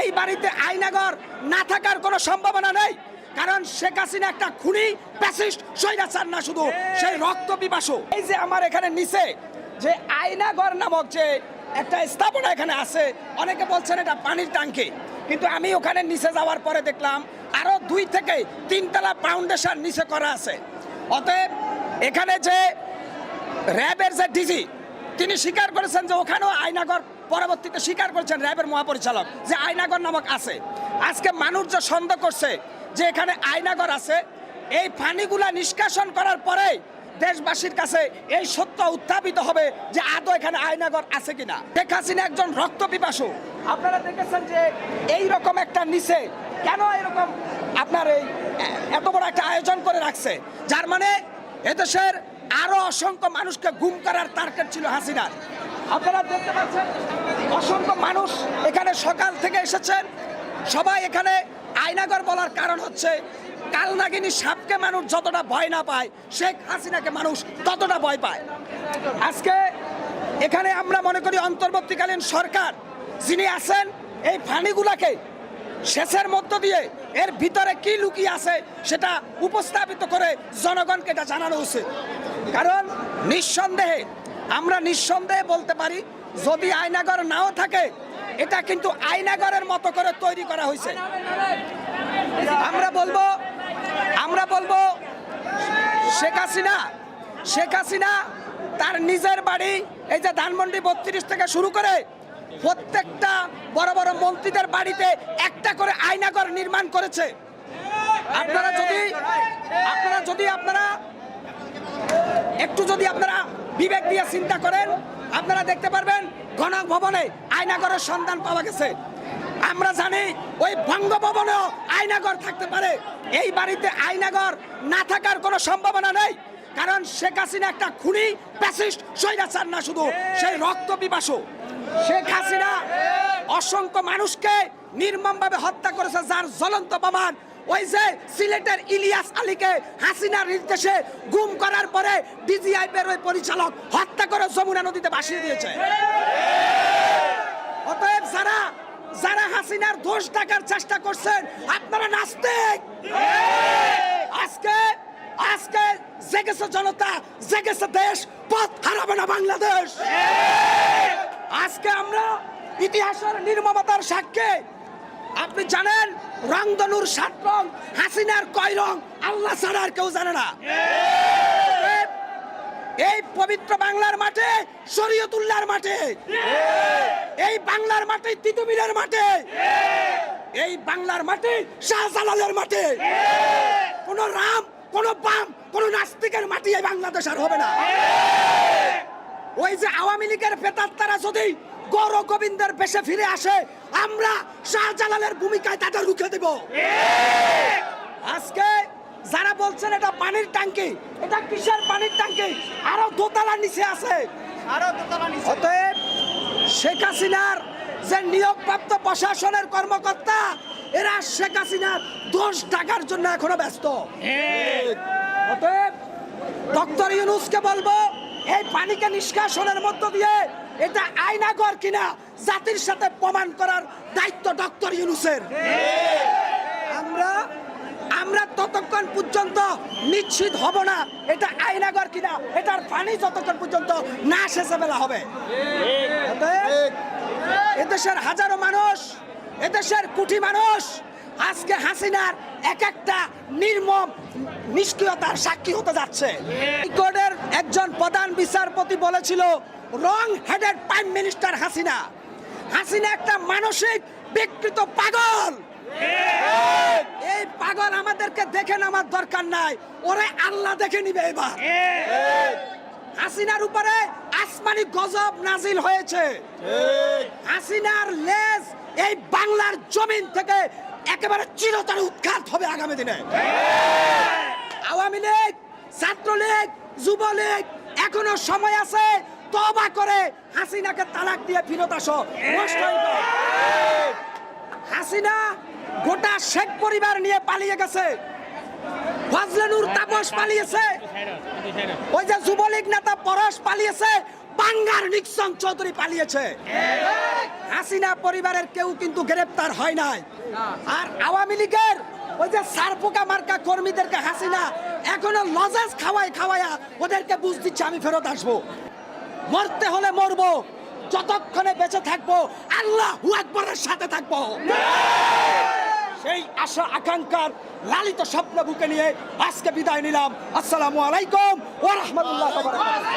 এই বাড়িতে আয়নাঘর না থাকার কোনো সম্ভাবনা নেই, কারণ শেখ হাসিনা একটা খুনি প্যাসিস্ট স্বৈরাচার না, শুধু সেই রক্ত পিপাসু। এই যে আমার এখানে নিচে যে আয়নাঘর নামক যে একটা স্থাপনা এখানে আছে, অনেকে বলছেন এটা পানির ট্যাঙ্কি, কিন্তু আমি ওখানে নিচে যাওয়ার পরে দেখলাম আরো 2 থেকে 3 তলা ফাউন্ডেশন নিচে করা আছে। অতএব এখানে যে র্যাবের যে ডিজি তিনি স্বীকার করেছেন যে ওখানেও আয়নাঘর, পরবর্তীতে স্বীকার করেছেন র্যাবের মহাপরিচালক যে আয়নাঘর নামক আছে। আজকে মানুষ যে সন্দেহ করছে যে এখানে আয়নাঘর আছে, এই পানিগুলা নিষ্কাশন করার পরে দেশবাসীর কাছে এই সত্য উত্থাপিত হবে যে আদৌ এখানে আয়নাঘর আছে কিনা। শেখ হাসিনা একজন রক্ত পিপাসু। আপনারা দেখেছেন যে এই রকম একটা নিচে কেন এরকম আপনার এই এত বড় একটা আয়োজন করে রাখছে, যার মানে এদেশের আরো অসংখ্য মানুষকে গুম করার টার্গেট ছিল হাসিনার। আপনারা দেখতে পাচ্ছেন অসংখ্য মানুষ এখানে সকাল থেকে এসেছেন। সবাই এখানে আয়নাঘর বলার কারণ হচ্ছে কালনাগিনী সাপকে মানুষ যতটা ভয় না পায়, শেখ হাসিনাকে মানুষ ততটা ভয় পায়। আজকে এখানে আমরা মনে করি অন্তর্বর্তীকালীন সরকার যিনি আছেন, এই ফানিগুলাকে শেষের মধ্য দিয়ে এর ভিতরে কি লুকিয়ে আছে সেটা উপস্থাপিত করে জনগণকে এটা জানানো উচিত। কারণ নিঃসন্দেহে আমরা নিঃসন্দেহে বলতে পারি, যদি আয়নাঘর নাও থাকে, এটা কিন্তু আয়নাঘরের মতো করে তৈরি করা হয়েছে। আমরা বলবো শেখ হাসিনা তার নিজের বাড়ি, এই যে ধানমন্ডি 32 থেকে শুরু করে প্রত্যেকটা বড় বড় মন্ত্রীদের বাড়িতে একটা করে আয়নাঘর নির্মাণ করেছে। আপনারা বিবেক দিয়ে চিন্তা করেন, আপনারা দেখতে পারবেন গণক ভবনে আয়নাঘরের সন্ধান পাওয়া গেছে। আমরা জানি ওই বঙ্গভবনেও আয়নাঘর থাকতে পারে। এই বাড়িতে আয়নাঘর না থাকার কোনো সম্ভাবনা নেই, কারণ শেখ হাসিনা একটা খুনি প্যাসিস্ট স্বৈরাচার না, শুধু সেই রক্ত পিপাসু। শেখ হাসিনা অসংখ্য মানুষকে নির্মমভাবে হত্যা করেছে, যার জ্বলন্ত প্রমাণ ওই যে সিলেটের ইলিয়াস আলীকে হাসিনার নির্দেশে গুম করার পরে ডিজিআইপির ওই পরিচালক হত্যা করে যমুনা নদীতে ভাসিয়ে দিয়েছে। অতএব যারা হাসিনার দোষ ঢাকার চেষ্টা করছেন, আপনারা নাস্তিক। আজকে জেগেছে জনতা, জেগেছে দেশ, পথ হারাবে না বাংলাদেশ। আজকে আমরা ইতিহাসের নির্মমতার সাক্ষী। আপনি জানেন রংধনুর 7 রং, হাসিনার কয় রং আল্লাহ ছাড়া আর কেউ জানে না। এই পবিত্র বাংলার মাঠে, শরীয়তুল্লাহর মাঠে, এই বাংলার মাঠে, তিতুমিরের মাঠে, এই বাংলার মাঠে, শাহজালালের মাঠে, কোন রাম, কোন বাম, কোন নাস্তিকের মাটি এই বাংলাদেশ আর হবে না। ওই যে আওয়ামী লীগের প্রেতাত্মারা যদি গৌর গোবিন্দের বেশে ফিরে আসে, আমরা শাহজালালের ভূমিকায় তাদের রুখে দেব। আজকে যারা বলছেন এটা পানির ট্যাঙ্কি, এটা কিসের পানির ট্যাঙ্কি? আরো দোতলা নিচে আছে। অতএব শেখ হাসিনার যে নিয়োগপ্রাপ্ত প্রশাসনের কর্মকর্তা, এরা শেখ হাসিনার দোষ ঢাকার জন্য এখনো ব্যস্ত। অতএব ডক্টর ইউনূসকে বলবো, এই পানিকে নিষ্কাশনের মধ্য দিয়ে এটা আয়নাঘর কিনা জাতির সাথে প্রমাণ করার দায়িত্ব ডক্টর ইউনূসের। আমরা ততক্ষণ পর্যন্ত নিশ্চিত হব না এটা আয়নাঘর কিনা, এটার পানি যতক্ষণ পর্যন্ত না শেষে বেলা হবে। এদেশের হাজারো মানুষ, এদেশের কোটি মানুষ আজকে হাসিনার এক একটা নির্মম নিষ্ক্রিয়তার সাক্ষী হতে যাচ্ছে। হাইকোর্টের একজন প্রধান বিচারপতি বলেছিল, wrong headed prime minister Hasina. Hasina একটা মানসিক বিকৃত পাগল। এই পাগল আমাদেরকে দেখে নেওয়ার দরকার নাই, ওরে আল্লাহ দেখে নিবে এবার। হাসিনার উপরে আসমানি গজব নাজিল হয়েছে। হাসিনার লেজ এই বাংলার জমিন থেকে একেবারে চিরতরে উৎখাত হবে আগামী দিনে। আওয়ামী লীগ, ছাত্রলীগ, যুবলীগ, এখনো সময় আছে, তওবা করে হাসিনাকে তালাক দিয়ে ফিরত আসো। হাসিনা গোটা শেখ পরিবার নিয়ে পালিয়ে গেছে। ফজলে নূর তাপস পালিয়েছে, ওই যে যুবলীগ নেতা পরশ পালিয়েছে, বাঙ্গার নিক্সন চৌধুরী পালিয়েছে। হাসিনা পরিবারের কেউ কিন্তু গ্রেপ্তার হয় নাই। আর আওয়ামী লীগের ওই যে সারপোকা মার্কা কর্মীদেরকে হাসিনা এখনো লজেন্স খাওয়ায়া ওদেরকে বুঝ দিচ্ছে আমি ফেরত আসবো, মরতে হলে মরবো, যতক্ষণে বেঁচে থাকবো আল্লাহু আকবরের সাথে থাকবো। সেই আশা আকাঙ্ক্ষার লালিত স্বপ্ন বুকে নিয়ে আজকে বিদায় নিলাম। আসসালামু আলাইকুম ওয়া রাহমাতুল্লাহি ওয়া বারাকাতুহু।